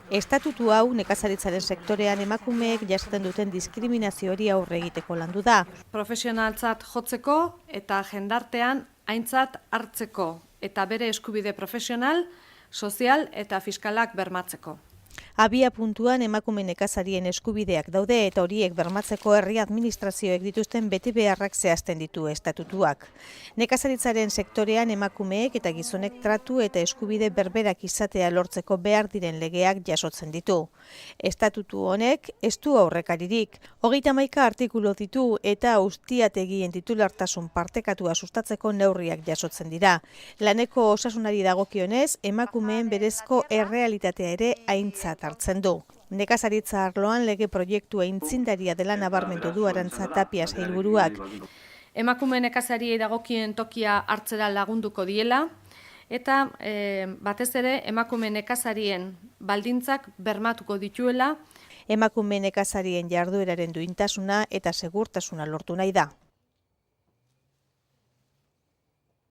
Estatutu hau nekazaritzaren sektorean emakumeek jasaten duten diskriminazio hori aurre egiteko landu da. Profesionaltzat jotzeko eta jendartean aintzat hartzeko eta bere eskubide profesional, sozial eta fiskalak bermatzeko. Abia puntuan emakume nekazarien eskubideak daude eta horiek bermatzeko herri administrazioek dituzten betebeharrak zehazten ditu estatutuak. Nekazaritzaren sektorean emakumeek eta gizonek tratu eta eskubide berberak izatea lortzeko behar diren legeak jasotzen ditu. Estatutu honek ez du aurrekaririk. 31 artikulu ditu eta ustiategien titulartasun partekatua sustatzeko neurriak jasotzen dira. Laneko osasunari dagokionez, emakumeen berezko errealitatea ere aintzat hartzen du. Nekazaritza arloan lege proiektua aitzindaria dela nabarmendu du Arantza Tapia sailburuak. Emakume nekazariei dagokien tokia hartzera lagunduko diela eta batez ere emakume nekazarien baldintzak bermatuko dituela. Emakume nekazarien jardueraren duintasuna eta segurtasuna lortu nahi da.